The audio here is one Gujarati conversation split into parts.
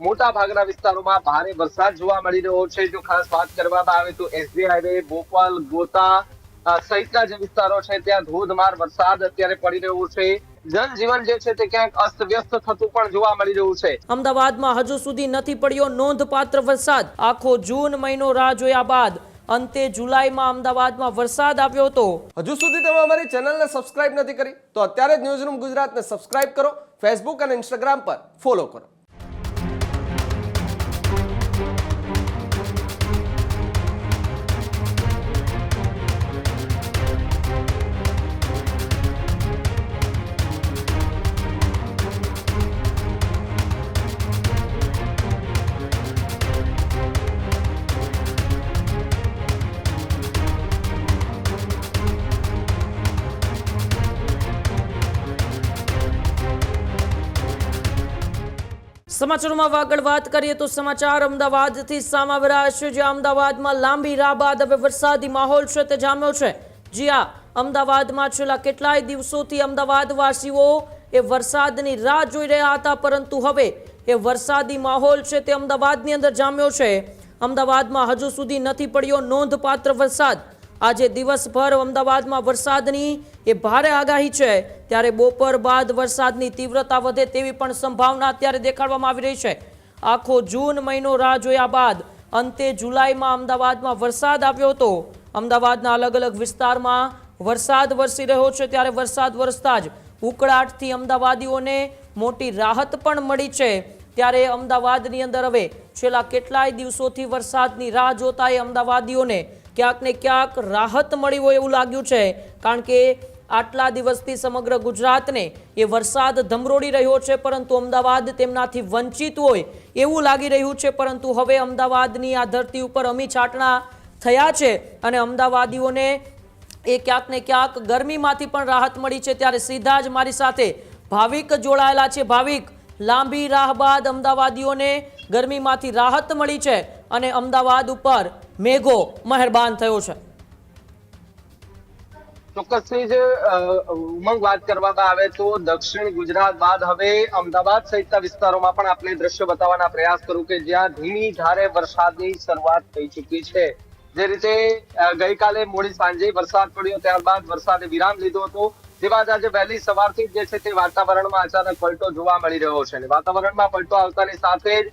મોટા ભાગના વિસ્તારોમાં ભારે વરસાદ જોવા મળી રહ્યો છે। જો ખાસ વાત કરવામાં આવે તો એસજી હાઈવે, બોપલ, ગોતા સહિતના જે વિસ્તારો છે ત્યાં ધોધમાર વરસાદ અત્યારે પડી રહ્યો છે। જનજીવન જે છે તે ક્યાંક અસ્તવ્યસ્ત થતું પણ જોવા મળી રહ્યું છે। અમદાવાદમાં હજુ સુધી નથી પડ્યો નોંધપાત્ર વરસાદ। આખો જૂન મહિનો રાહ જોયા બાદ અંતે જુલાઈમાં અમદાવાદમાં વરસાદ આવ્યો હતો। હજુ સુધી તમે અમારી ચેનલને સબસ્ક્રાઇબ નથી કરી તો અત્યારે જ ન્યૂઝરૂમ ગુજરાતને સબસ્ક્રાઇબ કરો, ફેસબુક અને ઇન્સ્ટાગ્રામ પર ફોલો કરો। સમાચારોમાં આગળ વાત કરીએ તો સમાચાર અમદાવાદથી સામે આવી રહ્યા છે, જ્યાં અમદાવાદમાં લાંબી રાહ બાદ હવે વરસાદી માહોલ છે તે જામ્યો છે। જી હા, અમદાવાદમાં છેલ્લા કેટલાય દિવસોથી અમદાવાદવાસીઓ એ વરસાદની રાહ જોઈ રહ્યા હતા, પરંતુ હવે એ વરસાદી માહોલ છે તે અમદાવાદની અંદર જામ્યો છે। અમદાવાદમાં હજુ સુધી નથી પડ્યો નોંધપાત્ર વરસાદ। આજે દિવસભર અમદાવાદમાં વરસાદની એ ભારે આગાહી છે, ત્યારે બપોર બાદ વરસાદની તીવ્રતા વધે તેવી પણ સંભાવના અત્યારે દેખાડવામાં આવી રહી છે। આખો જૂન મહિનો રાહ જોયા બાદ અંતે જુલાઈમાં અમદાવાદમાં વરસાદ આવ્યો હતો। અમદાવાદના અલગ અલગ વિસ્તારમાં વરસાદ વરસી રહ્યો છે, ત્યારે વરસાદ વરસતા જ ઉકળાટથી અમદાવાદીઓને મોટી રાહત પણ મળી છે। ત્યારે અમદાવાદની અંદર હવે છેલ્લા કેટલાય દિવસોથી વરસાદની રાહ જોતા એ અમદાવાદીઓને ક્યાંક ને ક્યાંક રાહત મળી હોય એવું લાગ્યું છે, કારણ કે આટલા દિવસથી સમગ્ર ગુજરાતને એ વરસાદ ધમરોડી રહ્યો છે, પરંતુ અમદાવાદ તેમનાથી વંચિત હોય એવું લાગી રહ્યું છે। પરંતુ હવે અમદાવાદની આ ધરતી ઉપર અમી છાંટણા થયા છે અને અમદાવાદીઓને એ ક્યાંક ને ક્યાંક ગરમીમાંથી પણ રાહત મળી છે। ત્યારે સીધા જ મારી સાથે ભાવિક જોડાયેલા છે। ભાવિક, લાંબી રાહ બાદ અમદાવાદીઓને ગરમીમાંથી રાહત મળી છે અને અમદાવાદ ઉપર મેઘો મહેરબાન થયો છે। ચોક્કસથી જ ઉમંગ વાત કરવામાં આવે તો દક્ષિણ ગુજરાત બાદ હવે અમદાવાદ સહિતના વિસ્તારોમાં પણ આપણે દ્રશ્ય બતાવવાના પ્રયાસ કરું કે જ્યાં ધીમી ધારે વરસાદની શરૂઆત થઈ ચૂકી છે। જે રીતે ગઈકાલે મોડી સાંજે વરસાદ પડ્યો, ત્યારબાદ વરસાદે વિરામ લીધો હતો, તે બાદ આજે વહેલી સવારથી જે છે તે વાતાવરણમાં અચાનક પલટો જોવા મળી રહ્યો છે। વાતાવરણમાં પલટો આવતાની સાથે જ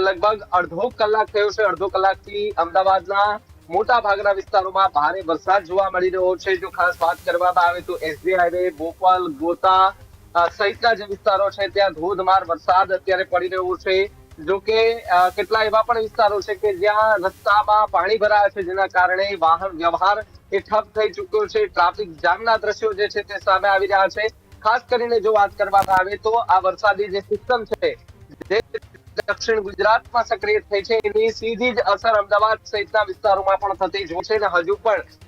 લગભગ અડધો કલાક થયો છે। અડધો કલાકથી અમદાવાદના મોટા ભાગના વિસ્તારોમાં ભારે વરસાદ જોવા મળી રહ્યો છે। જો ખાસ વાત કરવામાં આવે તો એસજી હાઈવે, બોપલ, ગોતા સહિતના જે વિસ્તારો છે ત્યાં ધોધમાર વરસાદ અત્યારે પડી રહ્યો છે। જો કે કેટલા એવા પણ વિસ્તારો છે કે જ્યાં રસ્તામાં પાણી ભરાયા છે, જેના કારણે વાહન વ્યવહાર એ ઠપ થઈ ચૂક્યો છે। ટ્રાફિક જામના દ્રશ્યો જે છે તે સામે આવી રહ્યા છે। ખાસ કરીને જો વાત કરવામાં આવે તો આ વરસાદી જે સિસ્ટમ છે જે દક્ષિણ ગુજરાતમાં સક્રિય થઈ છે, એની સીધી જ અસર અમદાવાદ સહિતના વિસ્તારોમાં પણ થતી જ છે અને હજુ પણ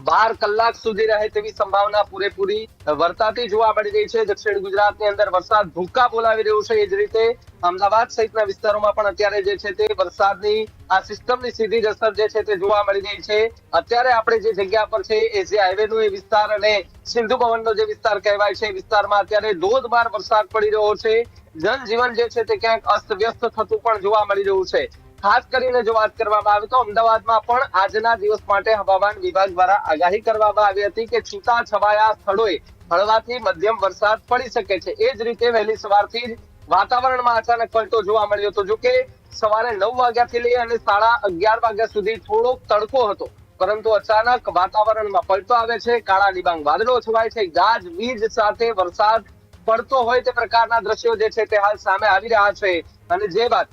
12 કલાક સુધી રહે તેવી સંભાવના પૂરેપૂરી વર્તાતી જોવા મળી રહી છે। દક્ષિણ ગુજરાતની અંદર વરસાદ ભૂક્કા બોલાવી રહ્યું છે, એ જ રીતે અમદાવાદ સહિતના વિસ્તારોમાં પણ અત્યારે જે છે તે વરસાદની આ સિસ્ટમની સીધી જ અસર જે છે તે જોવા મળી રહી છે। અત્યારે આપણે જે જગ્યા પર છે એ જે હાઈવેનો એ વિસ્તાર અને સિંધુ ભવનનો જે વિસ્તાર કહેવાય છે, એ વિસ્તારમાં અત્યારે ધોધમાર વરસાદ પડી રહ્યો છે। જનજીવન જે છે તે ક્યાંક અસ્તવ્યસ્ત થતું પણ જોવા મળી રહ્યું છે। ખાસ કરીને જો વાત કરવામાં આવે તો અમદાવાદમાં પણ આજના દિવસ માટે હવામાન વિભાગ દ્વારા આગાહી કરવામાં આવી હતી કે છૂટા છવાયા સ્થળોએ હળવાથી મધ્યમ વરસાદ પડી શકે છે। એ જ રીતે વહેલી સવારથી જ વાતાવરણમાં અચાનક પલટો જોવા મળ્યો હતો। જો કે સવારે 9 વાગ્યાથી લઈ અને 11:30 વાગ્યા સુધી થોડોક તડકો હતો, પરંતુ અચાનક વાતાવરણમાં પલટો આવે છે, કાળા ડિબાંગ વાદળો છવાય છે, ગાજવીજ સાથે વરસાદ પડતો હોય તે પ્રકારના દ્રશ્યો જે છે તે હાલ સામે આવી રહ્યા છે। અને જે બાદ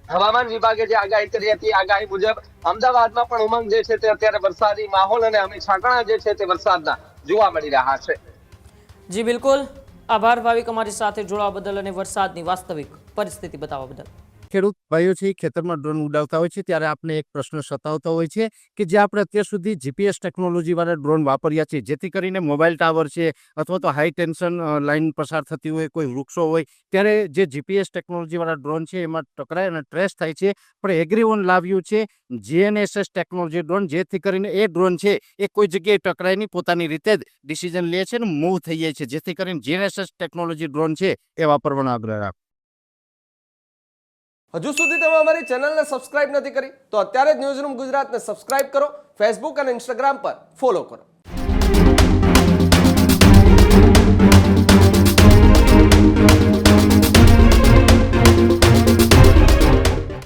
હવામાન વિભાગે જે આગાહી કરી હતી, આગાહી મુજબ અમદાવાદમાં પણ ઉમંગ જે છે તે અત્યારે વરસાદી માહોલ અને અમી છાંટણા જે છે તે વરસાદના જોવા મળી રહ્યા છે। જી બિલકુલ, આભાર ભાવિક અમારી સાથે જોડાવા બદલ અને વરસાદની વાસ્તવિક પરિસ્થિતિ બતાવવા બદલ। ખેડૂત ભાઈઓ છે ખેતરમાં ડ્રોન ઉડાવતા હોય છે ત્યારે આપણે એક પ્રશ્ન સતાવતો હોય છે કે જે આપણે અત્યાર સુધી જીપીએસ ટેકનોલોજી વાળા ડ્રોન વાપર્યા છે, જેથી કરીને મોબાઈલ ટાવર છે અથવા તો હાઈ ટેન્શન લાઈન પસાર થતી હોય, કોઈ વૃક્ષો હોય, ત્યારે જે જીપીએસ ટેકનોલોજી વાળા ડ્રોન છે એમાં ટકરાય અને ટ્રેસ થાય છે। પણ એગ્રીવન લાવ્યું છે જીએનએસએસ ટેકનોલોજી ડ્રોન, જેથી કરીને એ ડ્રોન છે એ કોઈ જગ્યાએ ટકરાય નહીં, પોતાની રીતે જ ડિસિઝન લે છે અને મૂવ થઈ જાય છે, જેથી કરીને જીએનએસએસ ટેકનોલોજી ડ્રોન છે એ વાપરવાનો આગ્રહ રાખો। હજુ સુધી તમે અમારી ચેનલને સબસ્ક્રાઇબ નથી કરી તો અત્યારે જ ન્યૂઝરૂમ ગુજરાતને સબસ્ક્રાઇબ કરો, ફેસબુક અને ઇન્સ્ટાગ્રામ પર ફોલો કરો.